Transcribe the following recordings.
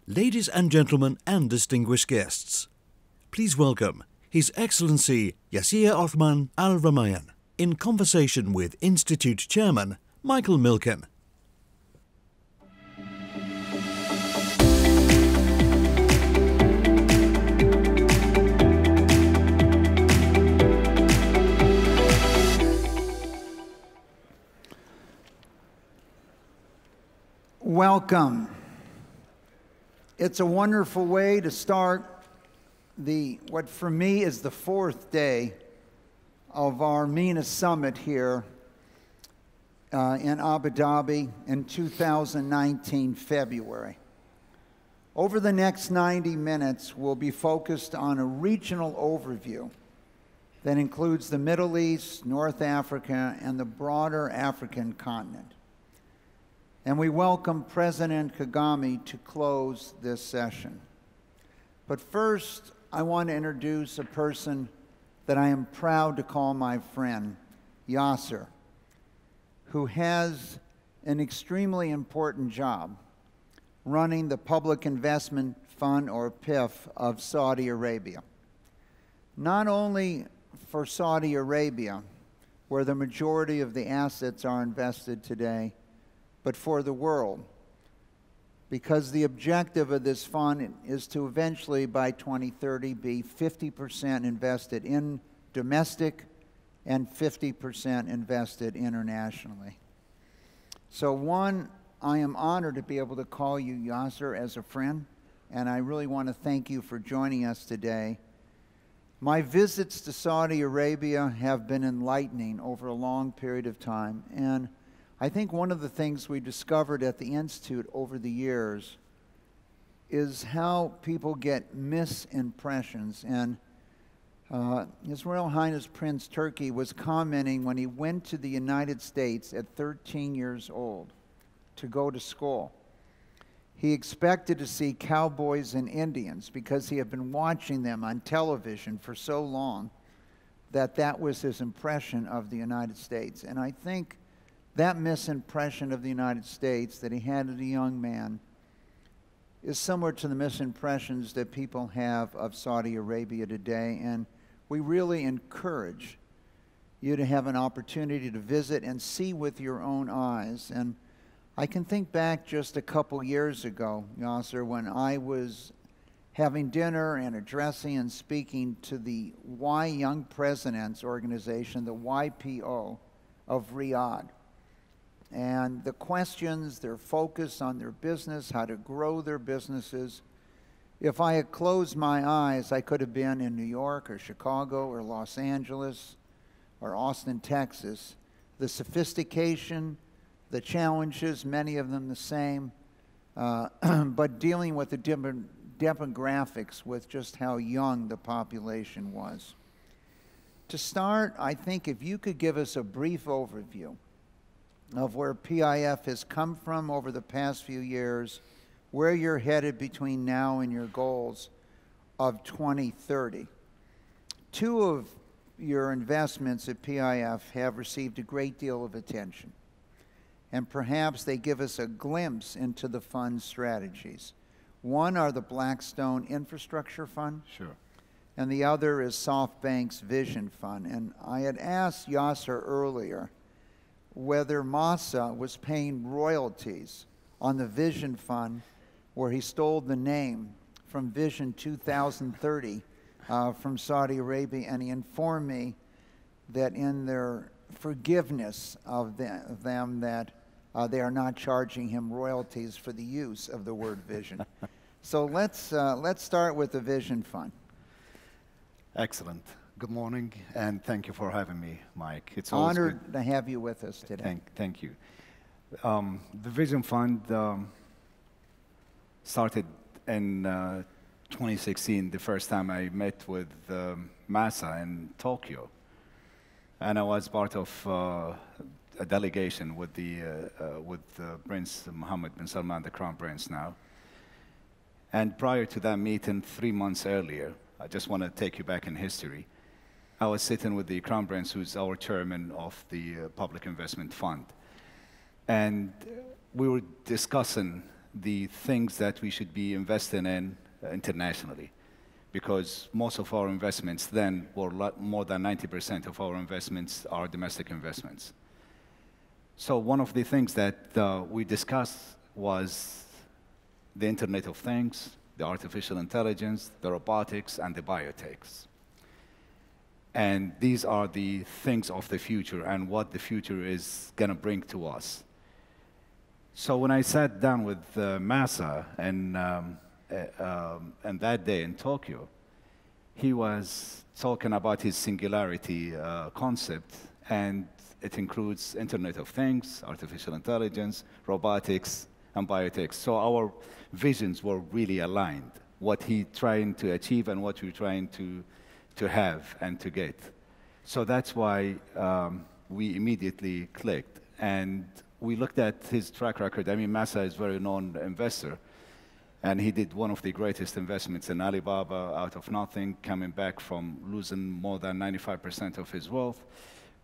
Ladies and gentlemen and distinguished guests, please welcome His Excellency Yasir Othman Al-Rumayyan in conversation with Institute Chairman Michael Milken. Welcome. It's a wonderful way to start what for me is the fourth day of our MENA summit here in Abu Dhabi in 2019 February. Over the next 90 minutes, we'll be focused on a regional overview that includes the Middle East, North Africa, and the broader African continent. And we welcome President Kagame to close this session. But first, I want to introduce a person that I am proud to call my friend, Yasir, who has an extremely important job running the Public Investment Fund, or PIF, of Saudi Arabia. Not only for Saudi Arabia, where the majority of the assets are invested today, but for the world, because the objective of this fund is to eventually, by 2030, be 50% invested in domestic and 50% invested internationally. So one, I am honored to be able to call you Yasir as a friend, and I really want to thank you for joining us today. My visits to Saudi Arabia have been enlightening over a long period of time, and I think one of the things we discovered at the Institute over the years is how people get misimpressions. And His Royal Highness Prince Turki was commenting when he went to the United States at 13 years old to go to school. He expected to see cowboys and Indians because he had been watching them on television for so long that was his impression of the United States. And I think that misimpression of the United States that he had as a young man is similar to the misimpressions that people have of Saudi Arabia today, and we really encourage you to have an opportunity to visit and see with your own eyes. And I can think back just a couple years ago, Yasir, when I was having dinner and addressing and speaking to the Y Young Presidents organization, the YPO of Riyadh. And the questions, their focus on their business, how to grow their businesses. If I had closed my eyes, I could have been in New York or Chicago or Los Angeles or Austin, Texas. The sophistication, the challenges, many of them the same, but dealing with the different demographics with just how young the population was. To start, I think if you could give us a brief overview of where PIF has come from over the past few years, where you're headed between now and your goals of 2030. Two of your investments at PIF have received a great deal of attention, and perhaps they give us a glimpse into the fund's strategies. One are the Blackstone Infrastructure Fund. Sure. And the other is SoftBank's Vision Fund. And I had asked Yasir earlier whether Massa was paying royalties on the Vision Fund, where he stole the name from Vision 2030 from Saudi Arabia, and he informed me that in their forgiveness of them that they are not charging him royalties for the use of the word vision. So let's start with the Vision Fund. Excellent. Good morning, and thank you for having me, Mike. It's honored to have you with us today. Thank you. The Vision Fund started in 2016, the first time I met with Massa in Tokyo. And I was part of a delegation with Prince Mohammed bin Salman, the Crown Prince now. And prior to that meeting, 3 months earlier, I just want to take you back in history. I was sitting with the Crown Prince, who's our chairman of the Public Investment Fund. And we were discussing the things that we should be investing in internationally, because most of our investments then were more than 90% of our investments are domestic investments. So one of the things that we discussed was the Internet of Things, the artificial intelligence, the robotics, and the biotechs. And these are the things of the future and what the future is going to bring to us. So when I sat down with Masa and that day in Tokyo, he was talking about his singularity concept, and it includes Internet of Things, artificial intelligence, robotics, and biotech. So our visions were really aligned, what he trying to achieve and what we're trying to have and to get. So that's why we immediately clicked. And we looked at his track record. I mean, Masa is a very known investor, and he did one of the greatest investments in Alibaba out of nothing, coming back from losing more than 95% of his wealth,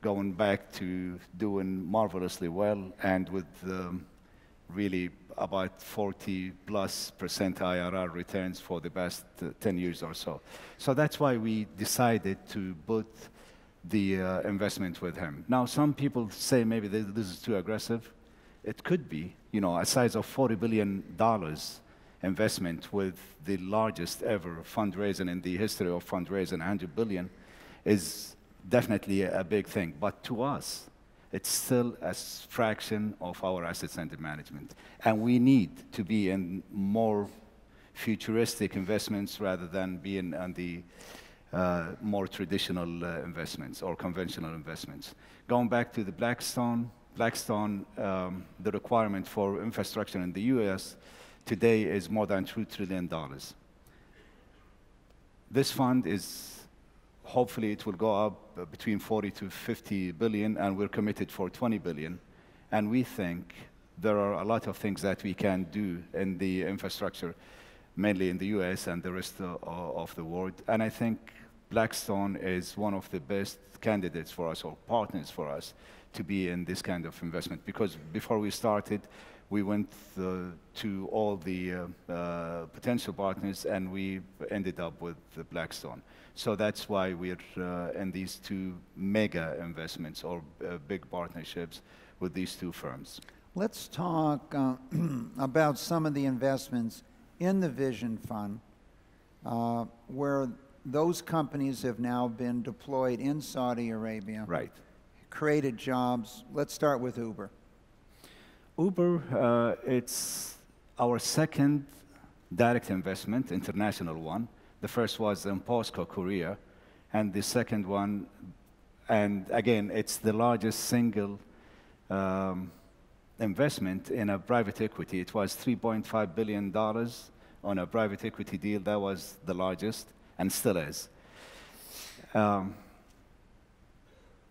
going back to doing marvelously well, and with really about 40+% IRR returns for the past 10 years or so. So that's why we decided to put the investment with him. Now, some people say maybe this is too aggressive. It could be, you know, a size of $40 billion investment with the largest ever fundraising in the history of fundraising, 100 billion, is definitely a big thing. But to us, it's still a fraction of our assets under management. And we need to be in more futuristic investments rather than being on the more traditional investments or conventional investments. Going back to the Blackstone, the requirement for infrastructure in the US today is more than $2 trillion. This fund is, hopefully it will go up between 40 to 50 billion, and we're committed for 20 billion. And we think there are a lot of things that we can do in the infrastructure, mainly in the US and the rest of the world. And I think Blackstone is one of the best candidates for us, or partners for us, to be in this kind of investment. Because before we started, we went to all the potential partners, and we ended up with Blackstone. So that's why we're in these two mega investments or big partnerships with these two firms. Let's talk about some of the investments in the Vision Fund, where those companies have now been deployed in Saudi Arabia. Right. Created jobs. Let's start with Uber. Uber, it's our second direct investment, international one. The first was in POSCO, Korea, and the second one, and again, it's the largest single investment in a private equity. It was $3.5 billion on a private equity deal. That was the largest, and still is.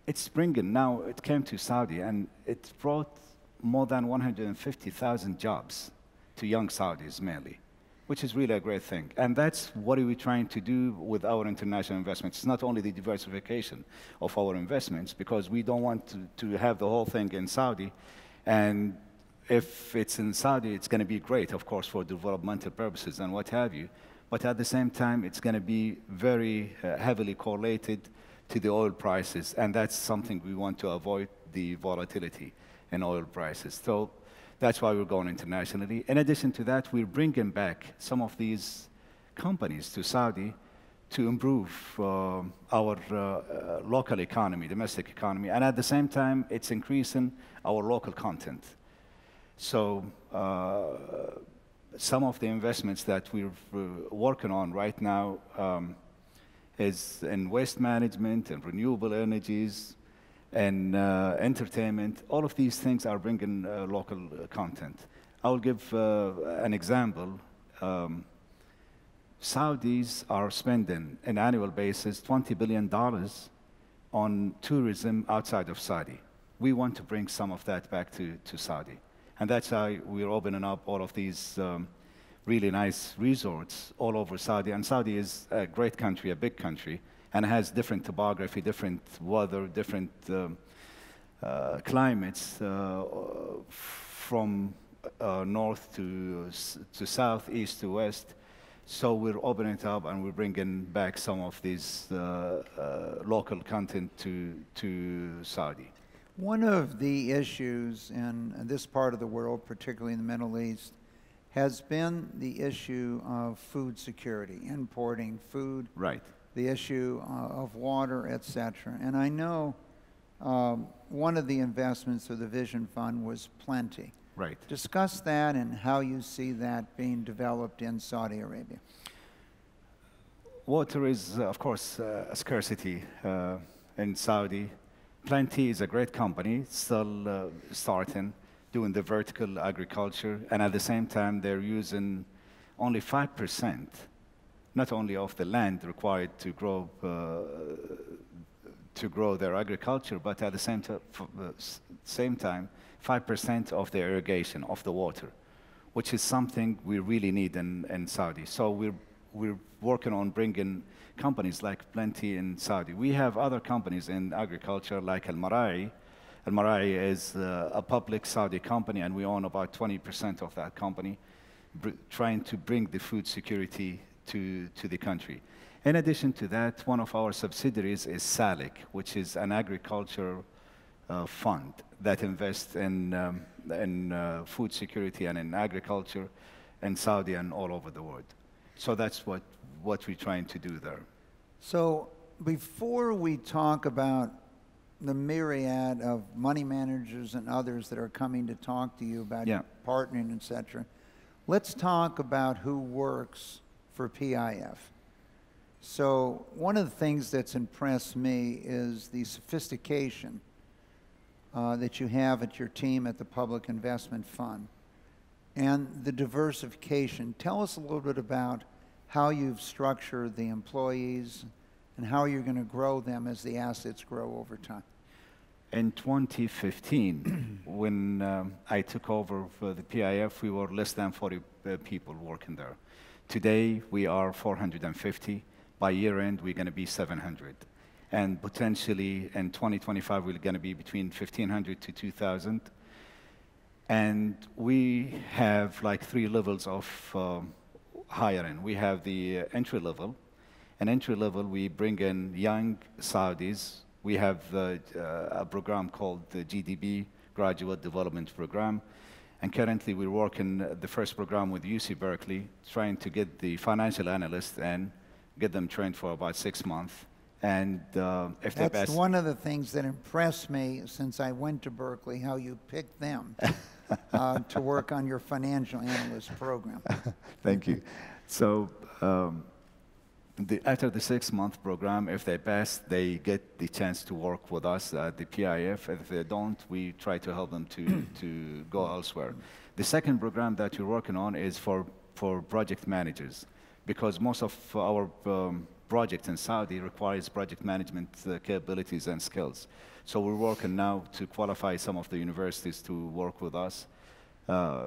It's bringing, now it came to Saudi, and it brought more than 150,000 jobs to young Saudis mainly, which is really a great thing. And that's what we're trying to do with our international investments. It's not only the diversification of our investments, because we don't want to have the whole thing in Saudi. And if it's in Saudi, it's going to be great, of course, for developmental purposes and what have you. But at the same time, it's going to be very heavily correlated to the oil prices. And that's something we want to avoid, the volatility in oil prices. So that's why we're going internationally. In addition to that, we're bringing back some of these companies to Saudi to improve our local economy, domestic economy. And at the same time, it's increasing our local content. So some of the investments that we're working on right now is in waste management and renewable energies and entertainment. All of these things are bringing local content. I'll give an example. Saudis are spending, on an annual basis, $20 billion on tourism outside of Saudi. We want to bring some of that back to Saudi. And that's how we're opening up all of these really nice resorts all over Saudi. And Saudi is a great country, a big country, and has different topography, different weather, different climates from north to south, east to west. So we're opening it up and we're bringing back some of these local content to Saudi. One of the issues in this part of the world, particularly in the Middle East, has been the issue of food security, importing food, Right. the issue of water, etc. And I know one of the investments of the Vision Fund was Plenty. Right. Discuss that and how you see that being developed in Saudi Arabia. Water is, of course, a scarcity in Saudi. Plenty is a great company, still starting, doing the vertical agriculture, and at the same time, they're using only 5%, not only of the land required to grow their agriculture, but at the same time, 5% of the irrigation, of the water, which is something we really need in Saudi. So we're working on bringing companies like Plenty in Saudi. We have other companies in agriculture like Al-Mara'i. Al-Mara'i is a public Saudi company, and we own about 20% of that company, trying to bring the food security to the country. In addition to that, one of our subsidiaries is SALIC, which is an agriculture fund that invests in food security and in agriculture in Saudi and all over the world. So that's what we're trying to do there. So before we talk about the myriad of money managers and others that are coming to talk to you about partnering, etc., let's talk about who works for PIF. So one of the things that's impressed me is the sophistication that you have at your team at the Public Investment Fund and the diversification. Tell us a little bit about how you've structured the employees and how you're going to grow them as the assets grow over time. In 2015, when I took over for the PIF, we were less than 40 people working there. Today, we are 450. By year end, we're going to be 700. And potentially in 2025, we're going to be between 1,500 to 2,000. And we have like 3 levels of hiring. We have the entry level. And entry level, we bring in young Saudis. We have a program called the GDB, Graduate Development Program. And currently, we're working the first program with UC Berkeley, trying to get the financial analysts and get them trained for about 6 months. And if they pass... That's one of the things that impressed me since I went to Berkeley, how you picked them to work on your financial analyst program. Thank you. So after the 6-month program, if they pass, they get the chance to work with us at the PIF. If they don't, we try to help them to go elsewhere. The second program that you're working on is for project managers, because most of our projects in Saudi requires project management capabilities and skills. So we're working now to qualify some of the universities to work with us,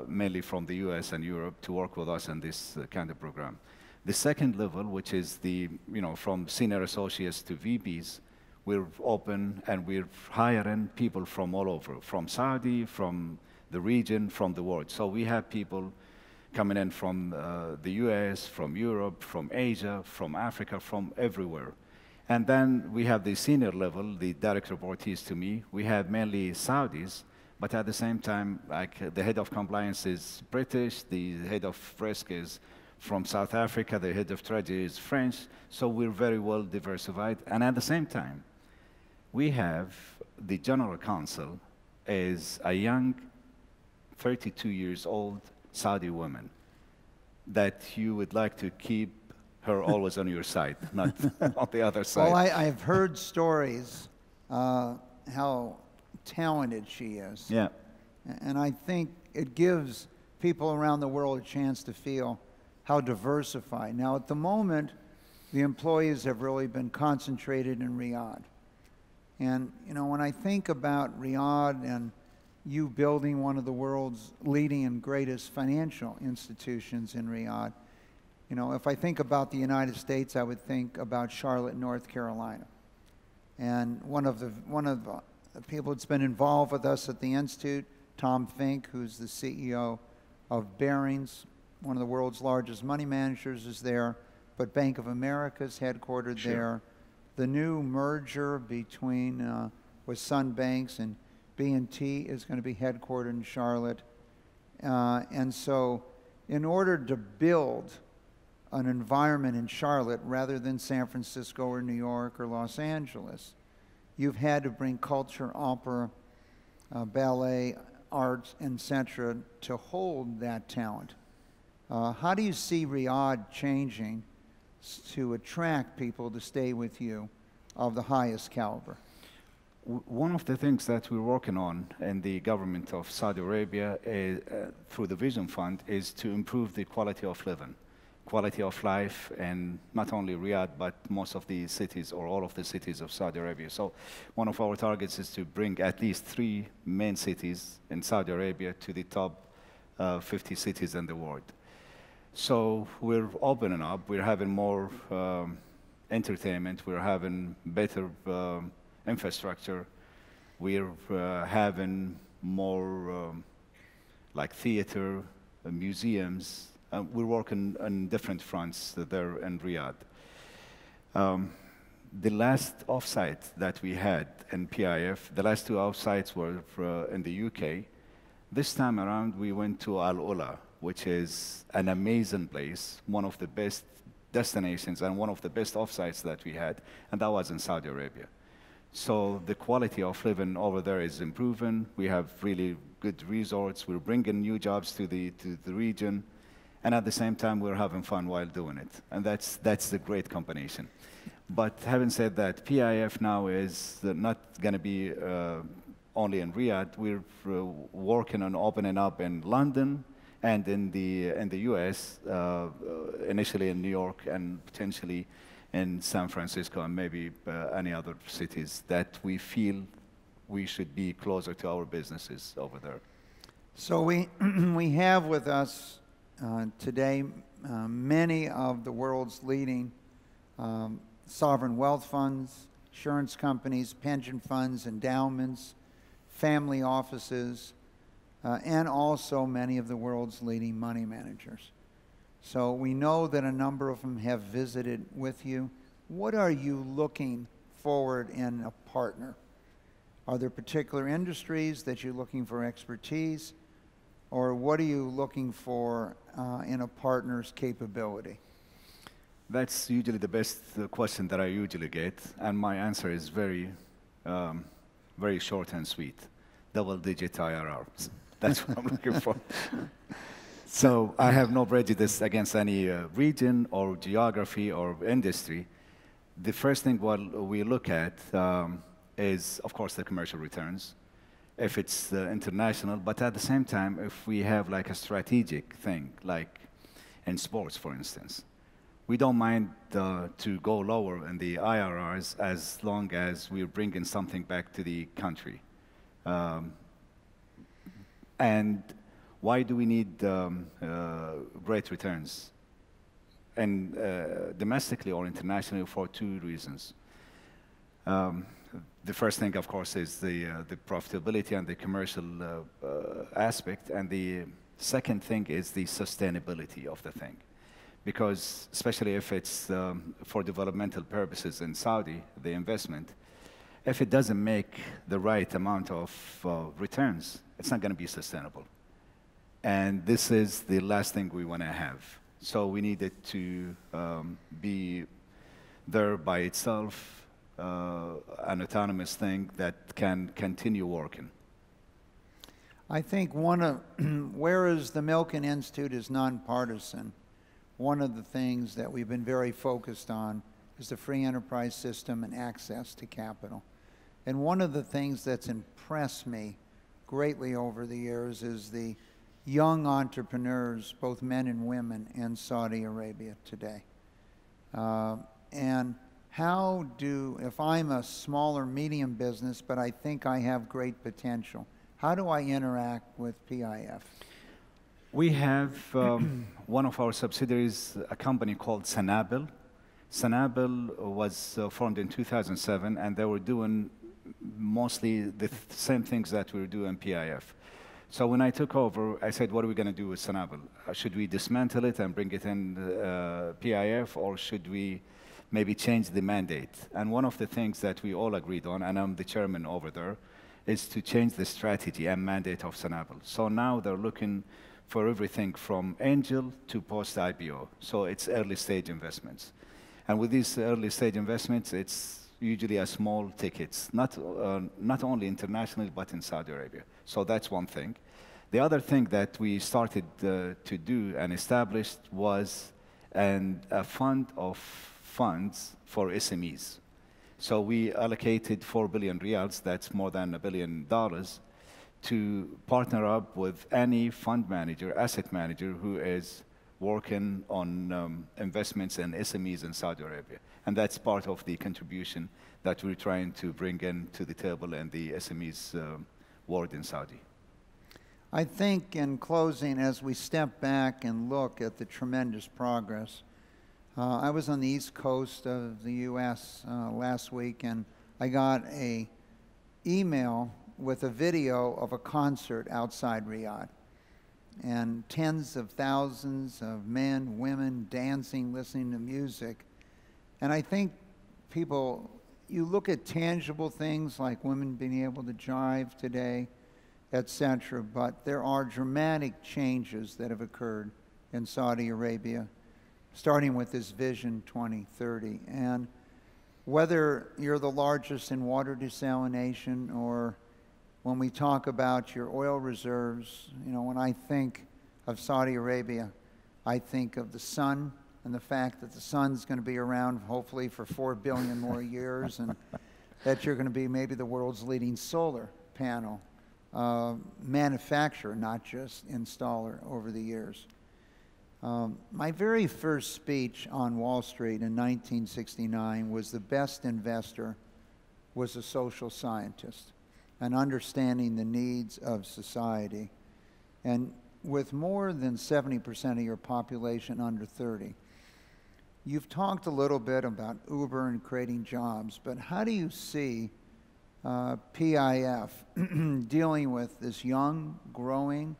mainly from the US and Europe, to work with us in this kind of program. The second level, which is the, from senior associates to VPs, we're open and we're hiring people from all over, from Saudi, from the region, from the world. So we have people coming in from the US, from Europe, from Asia, from Africa, from everywhere. And then we have the senior level, the direct reportees to me. We have mainly Saudis, but at the same time, like the head of compliance is British, the head of risk is from South Africa, the head of treasury is French, so we're very well diversified. And at the same time, we have the general counsel is a young, 32 years old Saudi woman that you would like to keep her always on your side, not on the other side. Well, I've heard stories how talented she is. Yeah. And I think it gives people around the world a chance to feel how diversified. Now, at the moment, the employees have really been concentrated in Riyadh. And, when I think about Riyadh and you building one of the world's leading and greatest financial institutions in Riyadh, if I think about the United States, I would think about Charlotte, North Carolina. And one of the people that's been involved with us at the Institute, Tom Fink, who's the CEO of Barings, one of the world's largest money managers, is there, but Bank of America is headquartered there. The new merger between with Sun Banks and B&T is going to be headquartered in Charlotte. And so in order to build an environment in Charlotte rather than San Francisco or New York or Los Angeles, you've had to bring culture, opera, ballet, arts, etc. to hold that talent. How do you see Riyadh changing to attract people to stay with you of the highest caliber? One of the things that we're working on in the government of Saudi Arabia is, through the Vision Fund, is to improve the quality of living, quality of life, and not only Riyadh, but most of the cities or all of the cities of Saudi Arabia. So one of our targets is to bring at least 3 main cities in Saudi Arabia to the top 50 cities in the world. So we're opening up, we're having more entertainment, we're having better infrastructure, we're having more like theater, museums. We're working on different fronts there in Riyadh. The last offsite that we had in PIF, the last 2 offsites were in the UK. This time around, we went to Al Ula, which is an amazing place, one of the best destinations and one of the best offsites that we had, and that was in Saudi Arabia. So the quality of living over there is improving. We have really good resorts. We're bringing new jobs to the region. And at the same time, we're having fun while doing it. And that's the great combination. But having said that, PIF now is not going to be only in Riyadh. We're working on opening up in London and in the US, initially in New York and potentially in San Francisco and maybe any other cities that we feel we should be closer to our businesses over there. So we have with us today many of the world's leading sovereign wealth funds, insurance companies, pension funds, endowments, family offices, and also many of the world's leading money managers. So we know that a number of them have visited with you. What are you looking forward in a partner? Are there particular industries that you're looking for expertise? Or what are you looking for in a partner's capability? That's usually the best question that I usually get, and my answer is very, very short and sweet. Double-digit IRR. That's what I'm looking for. So I have no prejudice against any region or geography or industry. The first thing what we look at is, of course, the commercial returns, if it's international, but at the same time, if we have like a strategic thing, like in sports, for instance, we don't mind to go lower in the IRRs as long as we're bringing something back to the country. And why do we need great returns? And domestically or internationally, for 2 reasons. The first thing, of course, is the profitability and the commercial aspect. And the second thing is the sustainability of the thing. Because especially if it's for developmental purposes in Saudi, the investment, if it doesn't make the right amount of returns, it's not going to be sustainable. And this is the last thing we want to have. So we need it to be there by itself, an autonomous thing that can continue working. I think whereas the Milken Institute is nonpartisan, one of the things that we've been very focused on is the free enterprise system and access to capital. And one of the things that's impressed me greatly over the years is the young entrepreneurs, both men and women, in Saudi Arabia today. And if I'm a smaller, medium business, but I think I have great potential, how do I interact with PIF? We have one of our subsidiaries, a company called Sanabil. Sanabil was formed in 2007, and they were doing mostly the same things that we do in PIF. So when I took over, I said, what are we going to do with Sanabel? Should we dismantle it and bring it in PIF, or should we maybe change the mandate? And one of the things that we all agreed on, and I'm the chairman over there, is to change the strategy and mandate of Sanabel. So now they're looking for everything from angel to post-IPO. So it's early stage investments. And with these early stage investments, it's usually a small tickets, not only internationally, but in Saudi Arabia. So that's one thing. The other thing that we started to do and established was a fund of funds for SMEs. So we allocated 4 billion riyals, that's more than $1 billion, to partner up with any fund manager, asset manager, who is working on investments in SMEs in Saudi Arabia. And that's part of the contribution that we're trying to bring in to the table in the SMEs world in Saudi. I think in closing, as we step back and look at the tremendous progress, I was on the East Coast of the U.S. Last week, and I got an email with a video of a concert outside Riyadh. And tens of thousands of men, women dancing, listening to music. And I think people, you look at tangible things like women being able to jive today, etc., but there are dramatic changes that have occurred in Saudi Arabia, starting with this Vision 2030. And whether you're the largest in water desalination, or when we talk about your oil reserves, you know, when I think of Saudi Arabia, I think of the sun and the fact that the sun's going to be around hopefully for 4 billion more years, and that you're going to be maybe the world's leading solar panel manufacturer, not just installer, over the years. My very first speech on Wall Street in 1969 was the best investor was a social scientist, and understanding the needs of society. And with more than 70% of your population under 30, you've talked a little bit about Uber and creating jobs, but how do you see PIF dealing with this young, growing,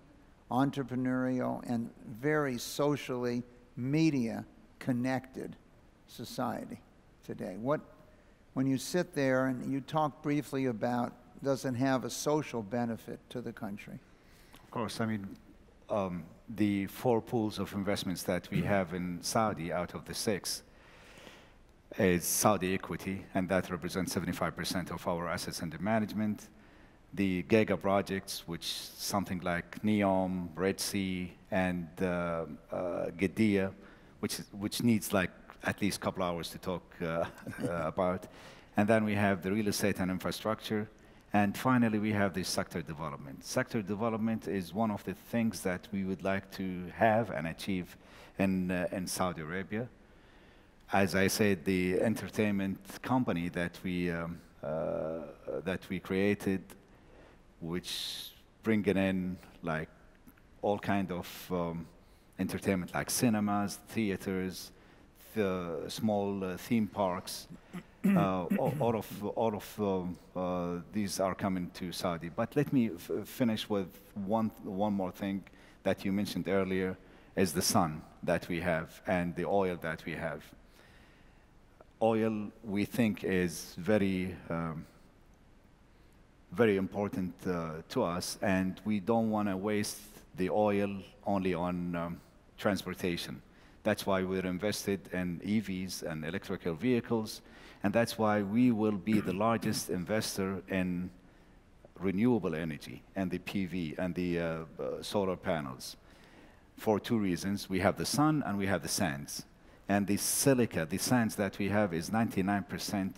entrepreneurial, and very socially media-connected society today? When you sit there and you talk briefly about, does it have a social benefit to the country? Of course, I mean, the 4 pools of investments that we have in Saudi out of the 6 is Saudi equity, and that represents 75% of our assets under management. The Giga projects, which something like Neom, Red Sea, and Gidea, which needs like at least a couple hours to talk about. And then we have the real estate and infrastructure. And finally, we have the sector development. Sector development is one of the things that we would like to have and achieve in Saudi Arabia. As I said, the entertainment company that we created, which bringing in like all kind of entertainment, like cinemas, theaters, the small theme parks. All of these are coming to Saudi. But let me finish with one more thing that you mentioned earlier, is the sun that we have and the oil that we have. Oil, we think, is very important to us, and we don't want to waste the oil only on transportation. That's why we're invested in EVs and electrical vehicles, and that's why we will be the largest investor in renewable energy and the PV and the solar panels. For 2 reasons: we have the sun and we have the sands. And the silica, the sands that we have, is 99%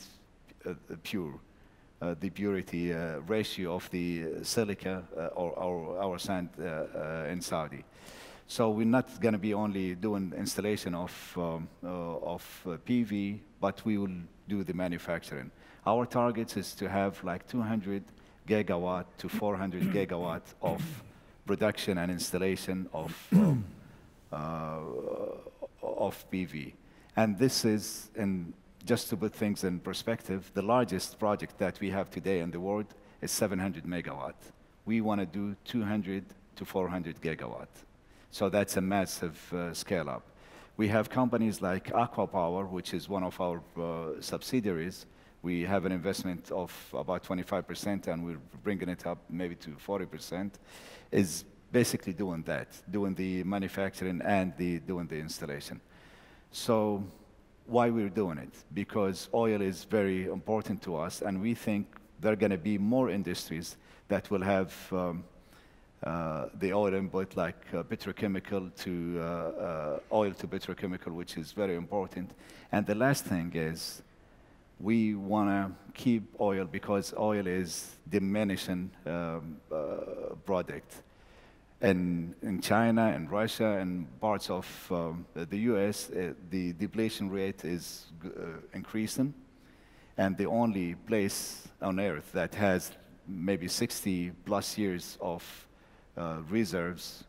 pure. The purity ratio of the silica or our sand in Saudi. So we're not going to be only doing installation of PV, but we will do the manufacturing. Our target is to have like 200 gigawatt to 400 gigawatt of production and installation of PV. And this is, and just to put things in perspective, the largest project that we have today in the world is 700 megawatt, we want to do 200 to 400 gigawatt. So that's a massive scale up. We have companies like Aqua Power, which is one of our subsidiaries. We have an investment of about 25%, and we're bringing it up maybe to 40%, is basically doing that, doing the manufacturing and doing the installation. So why we're doing it? Because oil is very important to us, and we think there are going to be more industries that will have the oil input, like petrochemical to oil to petrochemical, which is very important. And the last thing is, we want to keep oil because oil is diminishing product. And in China and Russia and parts of the US, the depletion rate is increasing. And the only place on earth that has maybe 60 plus years of reserves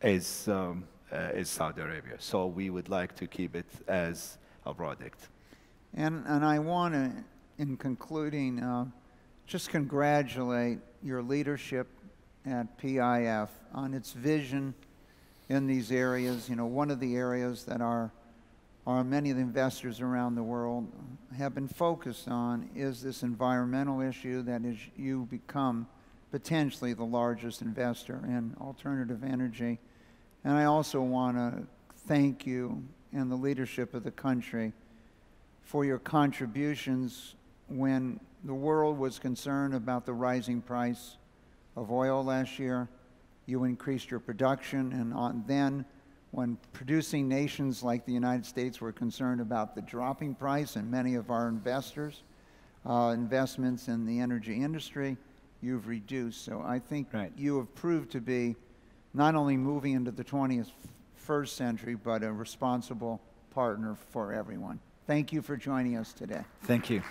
is Saudi Arabia. So we would like to keep it as a product. And I want to, in concluding, just congratulate your leadership at PIF on its vision in these areas. You know, one of the areas that many of the investors around the world have been focused on is this environmental issue that is you become potentially the largest investor in alternative energy. And I also want to thank you and the leadership of the country for your contributions when the world was concerned about the rising price of oil last year. You increased your production, and then when producing nations like the United States were concerned about the dropping price, and many of our investors, investments in the energy industry, you've reduced. So I think you have proved to be not only moving into the 21st century, but a responsible partner for everyone. Thank you for joining us today. Thank you.